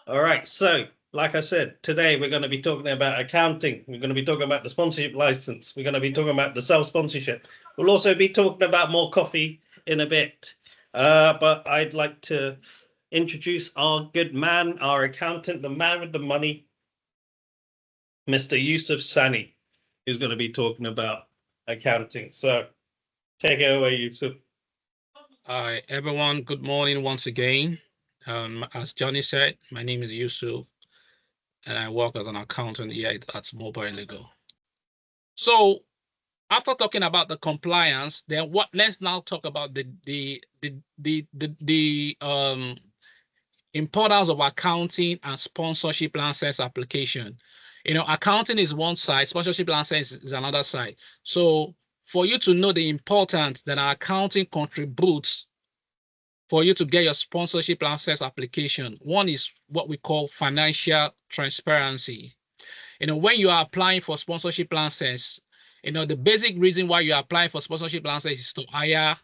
All right. So, like I said, today we're going to be talking about accounting. We're going to be talking about the sponsorship license. We're going to be talking about the self-sponsorship. We'll also be talking about more coffee in a bit. But I'd like to introduce our good man, our accountant, the man with the money, Mr. Yusuf Sani, who's going to be talking about accounting. So, take it away, Yusuf. Hi, everyone. Good morning once again. As Johnny said, my name is Yusuf, and I work as an accountant here at Mobile Legal. So, after talking about the compliance, then what? Let's now talk about the importance of accounting and sponsorship license application. Accounting is one side, sponsorship license is another side. So, for you to know the importance that accounting contributes for you to get your sponsorship license application. One is what we call financial transparency. When you are applying for sponsorship license, the basic reason why you are applying for sponsorship license is to hire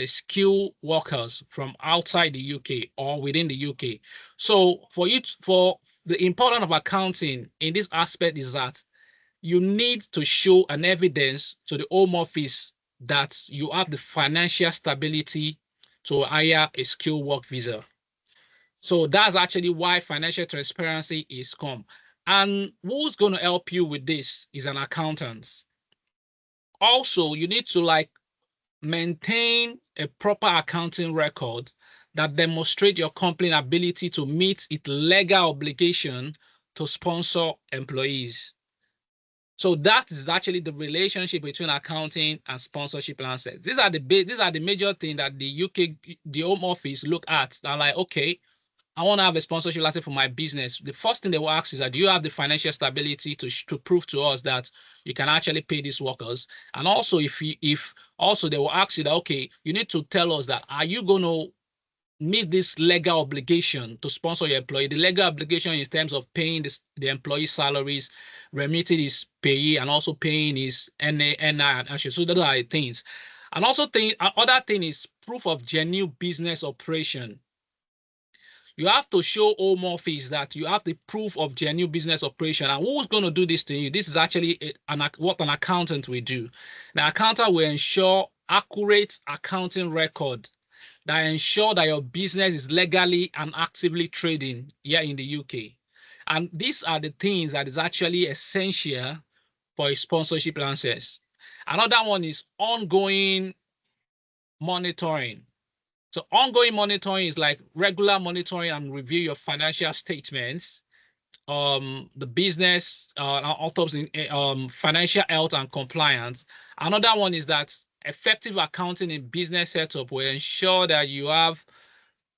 skilled workers from outside the UK or within the UK. So for the importance of accounting in this aspect is that you need to show an evidence to the Home Office that you have the financial stability to hire a skilled work visa. So that's actually why financial transparency is come. And who's going to help you with this is an accountant. Also, you need to maintain a proper accounting record that demonstrate your company ability to meet its legal obligation to sponsor employees. So that is actually the relationship between accounting and sponsorship license. These are the major things that the UK, the Home Office look at. They're like, okay, I want to have a sponsorship license for my business. The first thing they will ask is that do you have the financial stability to prove to us that you can actually pay these workers? And also, if also they will ask you that okay, you need to tell us that are you going to meet this legal obligation to sponsor your employee. The legal obligation in terms of paying the employee salaries, remitting his payee, and also paying his NI and actually. So those are the things. And also other thing is proof of genuine business operation. You have to show Home Office that you have the proof of genuine business operation. And who's going to do this to you? This is actually what an accountant will do. The accountant will ensure accurate accounting record that ensure that your business is legally and actively trading here in the UK. And these are the things that is actually essential for a sponsorship license. Another one is ongoing monitoring. So ongoing monitoring is like regular monitoring and review your financial statements, the business, financial health and compliance. Another one is that effective accounting in business setup will ensure that you have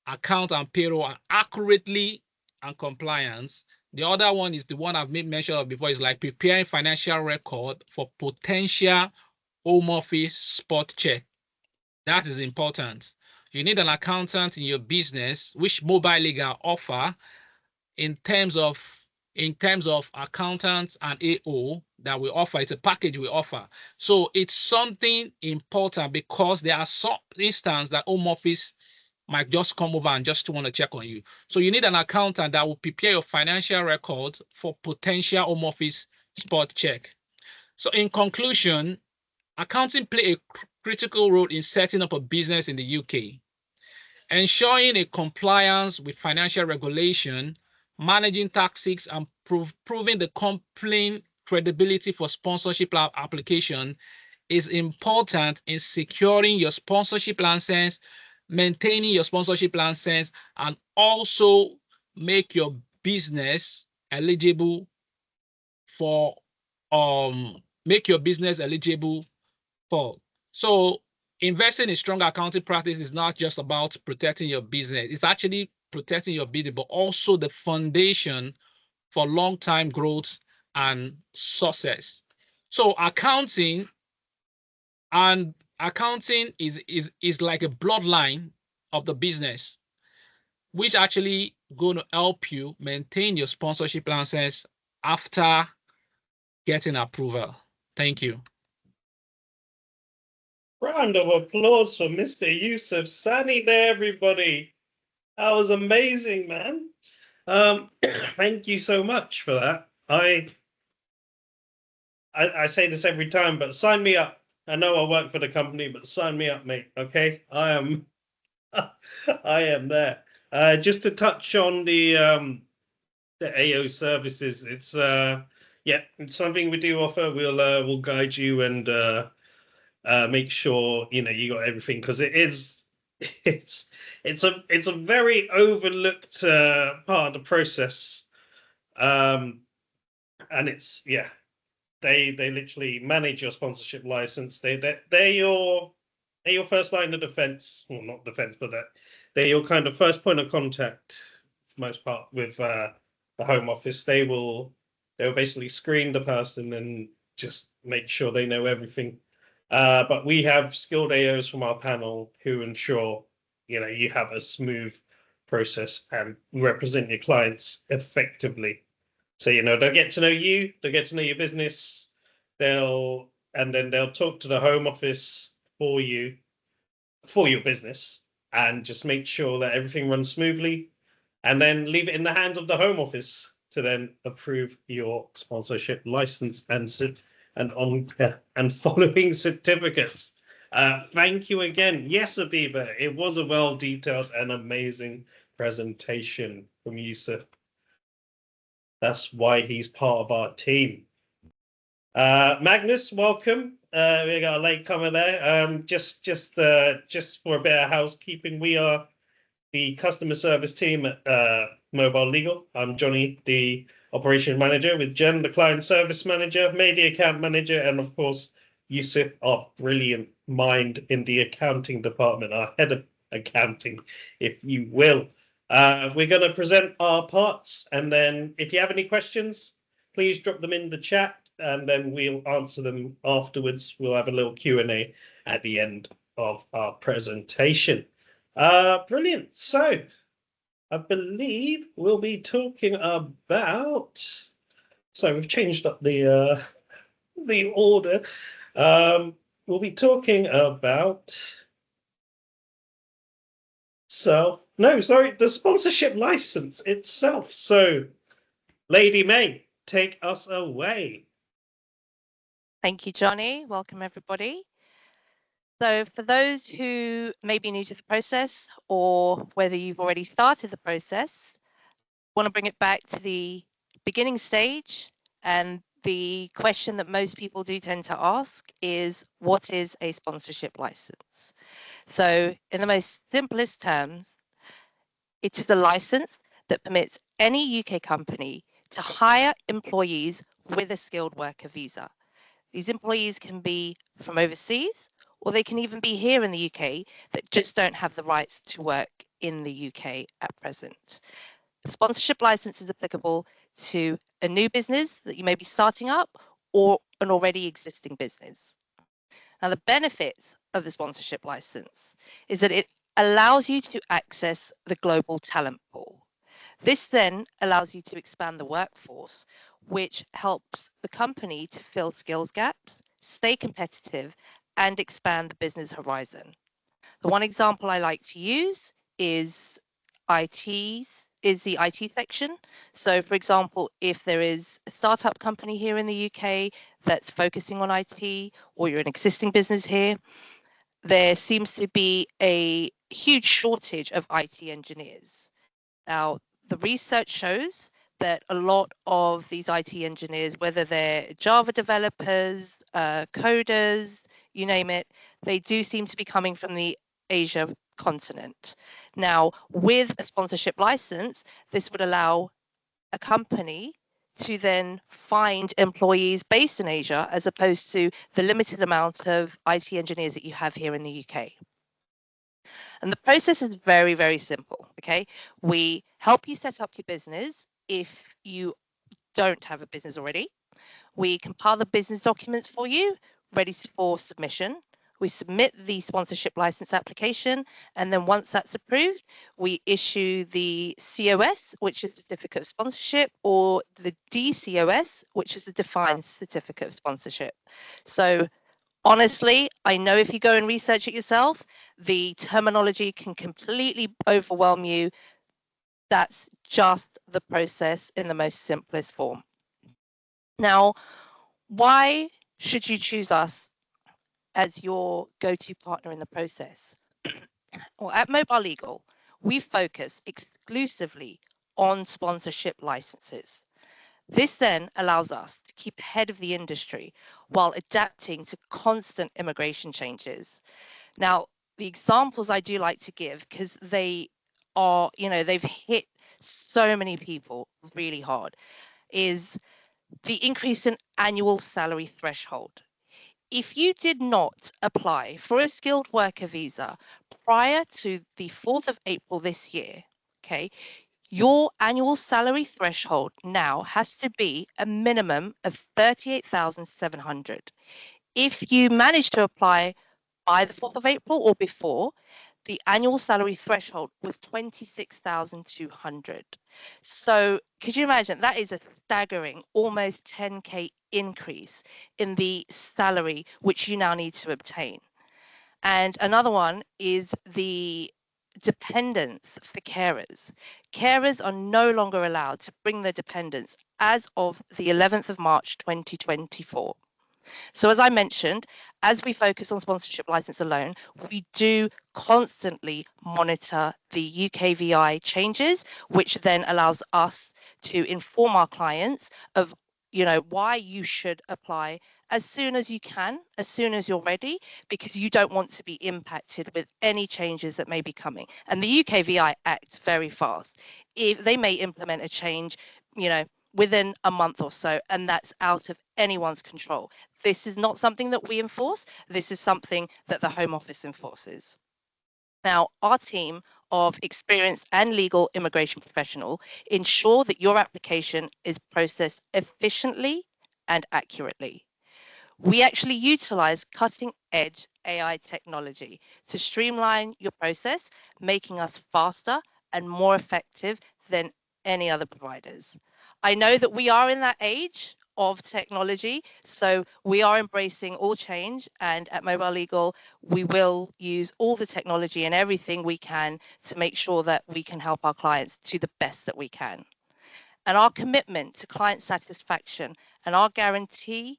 account and payroll accurately and compliance. The other one is the one I've made mention of before is like preparing financial record for potential Home Office spot check. That is important. You need an accountant in your business, which Mobile Legal offer in terms of accountants and AO that we offer. It's a package we offer. So it's something important because there are some instances that Home Office might just come over and just want to check on you. So you need an accountant that will prepare your financial record for potential Home Office spot check. So in conclusion, accounting play a critical role in setting up a business in the UK, ensuring a compliance with financial regulation, managing taxes, and proving the company credibility for sponsorship application is important in securing your sponsorship license, maintaining your sponsorship license, and also make your business eligible for make your business eligible for. So investing in strong accounting practice is not just about protecting your business. It's actually protecting your business, but also the foundation for long-term growth and success. So accounting is like a bloodline of the business, which actually going to help you maintain your sponsorship license after getting approval. Thank you. Round of applause for Mr. Yusuf Sani there, everybody. That was amazing, man. Thank you so much for that. I say this every time, but sign me up. I know I work for the company, but sign me up, mate. Okay, I am, I am there. Just to touch on the AO services, yeah, it's something we do offer. We'll guide you and make sure you got everything, because it is it's it's a very overlooked part of the process. Um, and it's yeah, they literally manage your sponsorship license. They're your first line of defense. Well, not defense, but they're your kind of first point of contact for the most part with the Home Office. They'll basically screen the person and just make sure they know everything. But we have skilled AOs from our panel who ensure you have a smooth process and represent your clients effectively. So they'll get to know you, they'll get to know your business, they'll talk to the Home Office for you for your business, and just make sure that everything runs smoothly, and then leave it in the hands of the Home Office to then approve your sponsorship license and following certificates. Thank you again. Yes, Abiba, it was a well detailed and amazing presentation from Yusuf. That's why he's part of our team. Magnus, welcome. We got a late comer there. Just for a bit of housekeeping, we are the customer service team at Mobile Legal. I'm Johnny, the operation manager, with Jen, the client service manager, May, the account manager, and of course, Yusuf, our brilliant mind in the accounting department, our head of accounting, if you will. We're going to present our parts, and then if you have any questions, please drop them in the chat, and then we'll answer them afterwards. We'll have a little Q&A at the end of our presentation. Brilliant. So I believe we'll be talking about. So we've changed up the order. We'll be talking about. The sponsorship license itself. So, Lady May, take us away. Thank you, Johnny. Welcome, everybody. So for those who may be new to the process, or whether you've already started the process, I want to bring it back to the beginning stage. And the question that most people do tend to ask is, what is a sponsorship license? So in the most simplest terms, it is a license that permits any UK company to hire employees with a skilled worker visa. These employees can be from overseas, or they can even be here in the UK that just don't have the rights to work in the UK at present. The sponsorship license is applicable to a new business that you may be starting up, or an already existing business. Now, the benefits of the sponsorship license is that it allows you to access the global talent pool. This then allows you to expand the workforce, which helps the company to fill skills gaps, stay competitive, and expand the business horizon. The one example I like to use is the IT section. So for example, if there is a startup company here in the UK that's focusing on IT, or you're an existing business here, there seems to be a huge shortage of IT engineers. Now, the research shows that a lot of these IT engineers, whether they're Java developers, coders, you name it, they do seem to be coming from the Asia continent. Now, with a sponsorship license, this would allow a company to then find employees based in Asia, as opposed to the limited amount of IT engineers that you have here in the UK. And the process is very, very simple. Okay, we help you set up your business if you don't have a business already. We compile the business documents for you, ready for submission. We submit the sponsorship license application, and then once that's approved, we issue the COS, which is Certificate of Sponsorship, or the DCOS, which is a Defined Certificate of Sponsorship. So honestly, I know if you go and research it yourself, the terminology can completely overwhelm you. That's just the process in the most simplest form. Now, why should you choose us as your go-to partner in the process? Well, at Mobile Legal, we focus exclusively on sponsorship licenses. This then allows us to keep ahead of the industry while adapting to constant immigration changes. Now, the examples I do like to give, because they are, they've hit so many people really hard, is the increase in annual salary threshold. If you did not apply for a skilled worker visa prior to the 4th of April this year, okay, your annual salary threshold now has to be a minimum of 38,700. If you manage to apply by the 4th of April or before, the annual salary threshold was 26,200. So could you imagine, that is a staggering almost 10K increase in the salary which you now need to obtain. And another one is the dependents for carers. Carers are no longer allowed to bring their dependents as of the 11th of March 2024. So as I mentioned, as we focus on sponsorship license alone, we do constantly monitor the UKVI changes, which then allows us to inform our clients of, why you should apply as soon as you can, as soon as you're ready, because you don't want to be impacted with any changes that may be coming. And the UKVI acts very fast. If they may implement a change, within a month or so, and that's out of anyone's control. This is not something that we enforce. This is something that the Home Office enforces. Now, our team of experienced and legal immigration professional ensure that your application is processed efficiently and accurately. We actually utilize cutting-edge AI technology to streamline your process, making us faster and more effective than any other providers. I know that we are in that age of technology, so we are embracing all change, and at Mobile Legal, we will use all the technology and everything we can to make sure that we can help our clients to the best that we can. And our commitment to client satisfaction and our guarantee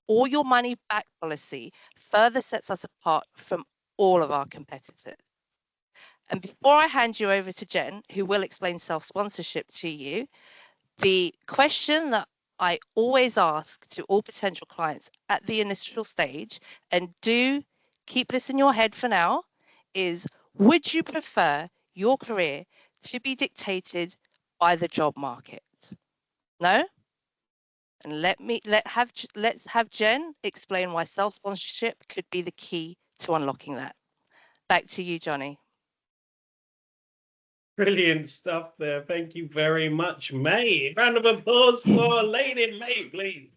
or your money back policy further sets us apart from all of our competitors. And before I hand you over to Jen, who will explain self-sponsorship to you, the question that I always ask to all potential clients at the initial stage, and do keep this in your head for now, is would you prefer your career to be dictated by the job market? No? And let's have Jen explain why self-sponsorship could be the key to unlocking that. Back to you, Johnny. Brilliant stuff there. Thank you very much, May. Round of applause for Lady May, please.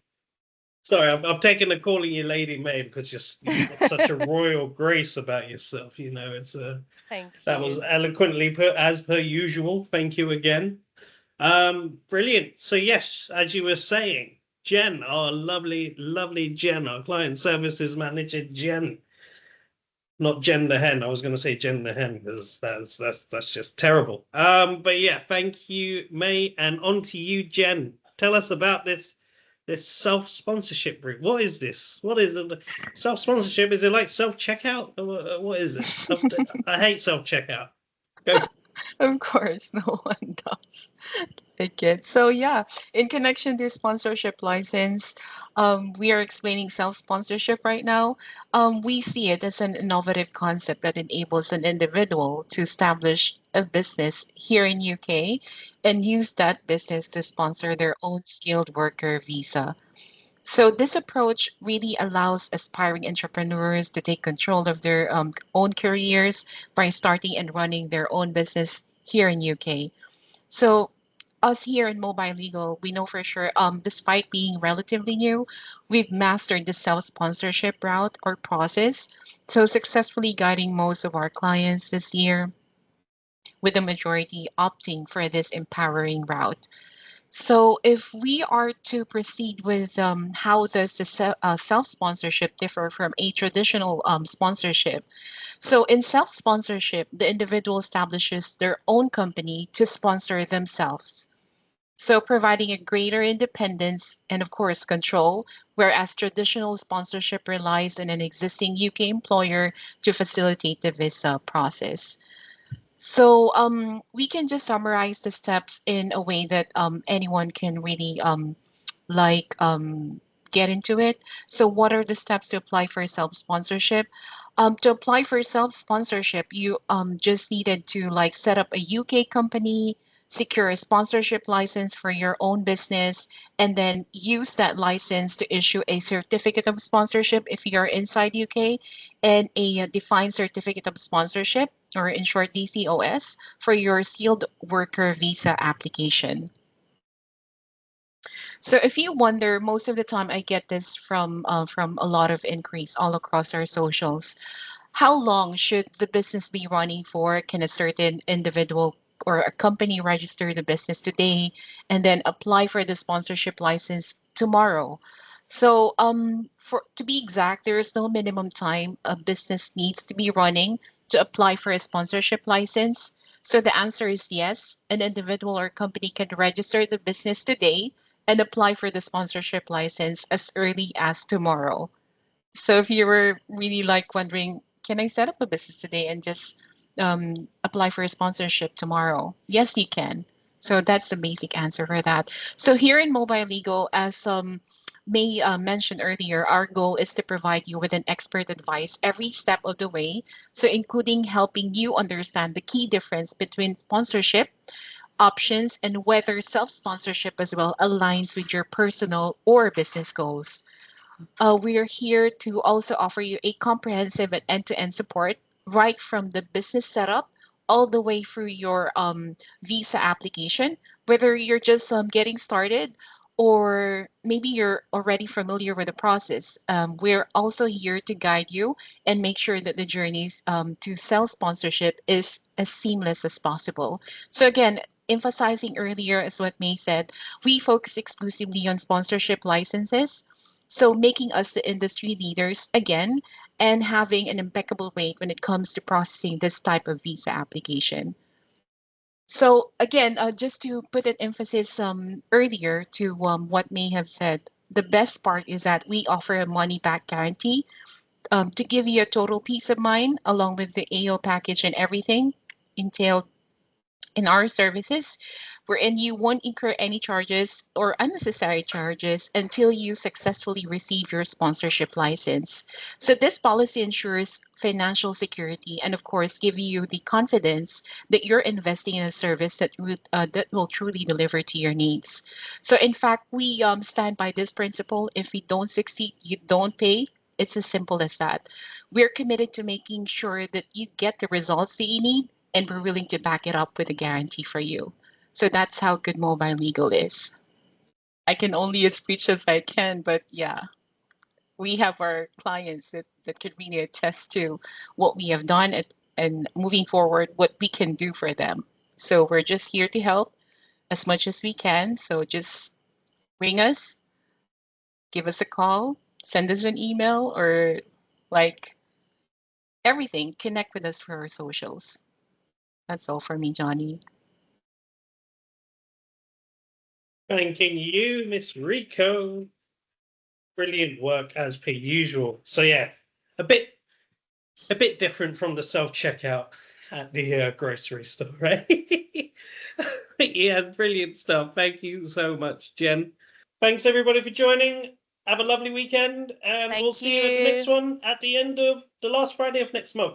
Sorry, I'm taking the calling you Lady May because you've got such a royal grace about yourself. It's Thank you. That was eloquently put as per usual. Thank you again. Brilliant. So yes, as you were saying, Jen, our lovely, lovely Jen, our client services manager, Jen. Not Jen the hen. I was going to say Jen the hen because that's just terrible. But yeah, thank you, May, and on to you, Jen. Tell us about this self-sponsorship route. What is this? What is it? Self-sponsorship? Is it like self-checkout? What is it? I hate self-checkout. Go. Of course, no one does. Okay, so yeah, in connection to sponsorship license, we are explaining self-sponsorship right now. We see it as an innovative concept that enables an individual to establish a business here in UK and use that business to sponsor their own skilled worker visa. So this approach really allows aspiring entrepreneurs to take control of their own careers by starting and running their own business here in UK. So us here in Mobile Legal, we know for sure, despite being relatively new, we've mastered the self-sponsorship route or process, so successfully guiding most of our clients this year, with the majority opting for this empowering route. So if we are to proceed with how does the self-sponsorship differ from a traditional sponsorship? So in self-sponsorship, the individual establishes their own company to sponsor themselves. So providing a greater independence and of course control, whereas traditional sponsorship relies on an existing UK employer to facilitate the visa process. So we can just summarize the steps in a way that anyone can really like get into it. So what are the steps to apply for self-sponsorship? To apply for self-sponsorship, you just needed to like set up a UK company, secure a sponsorship license for your own business, and then use that license to issue a certificate of sponsorship if you're inside UK, and a defined certificate of sponsorship, or in short DCOS, for your skilled worker visa application. So if you wonder, most of the time I get this from a lot of inquiries all across our socials. How long should the business be running for? Can a certain individual or a company register the business today and then apply for the sponsorship license tomorrow? So for to be exact, there is no minimum time a business needs to be running to apply for a sponsorship license. So the answer is yes, an individual or company can register the business today and apply for the sponsorship license as early as tomorrow. So if you were really like wondering, can I set up a business today and just apply for a sponsorship tomorrow? Yes, you can. So that's the basic answer for that. So here in Mobile Legal, as May mentioned earlier, our goal is to provide you with an expert advice every step of the way. So including helping you understand the key difference between sponsorship options and whether self-sponsorship as well aligns with your personal or business goals. We are here to also offer you a comprehensive and end-to-end support right from the business setup all the way through your visa application, whether you're just getting started or maybe you're already familiar with the process. We're also here to guide you and make sure that the journeys to self-sponsorship is as seamless as possible. So again, emphasizing earlier, as what May said, we focus exclusively on sponsorship licenses, so making us the industry leaders again and having an impeccable rate when it comes to processing this type of visa application. So again, just to put an emphasis earlier to what May have said, the best part is that we offer a money back guarantee to give you a total peace of mind along with the AO package and everything entailed in our services, wherein you won't incur any charges or unnecessary charges until you successfully receive your sponsorship license. So this policy ensures financial security and of course give you the confidence that you're investing in a service that will truly deliver to your needs. So in fact, we stand by this principle. If we don't succeed, you don't pay. It's as simple as that. We're committed to making sure that you get the results that you need, and we're willing to back it up with a guarantee for you. So that's how good Mobile Legal is. I can only as preach as I can, but yeah, we have our clients that could really attest to what we have done and moving forward, what we can do for them. So we're just here to help as much as we can. So just ring us, give us a call, send us an email, or like everything, connect with us for our socials. That's all for me, Johnny. Thanking you, Miss Rico. Brilliant work as per usual. So yeah, a bit different from the self-checkout at the grocery store, right? Yeah, brilliant stuff. Thank you so much, Jen. Thanks everybody for joining. Have a lovely weekend, and we'll Thank see you at the next you. one at the end of the last Friday of next month.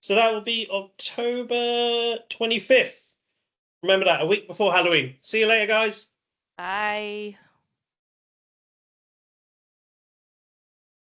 So that will be October 25th. Remember that, a week before Halloween. See you later, guys. Bye.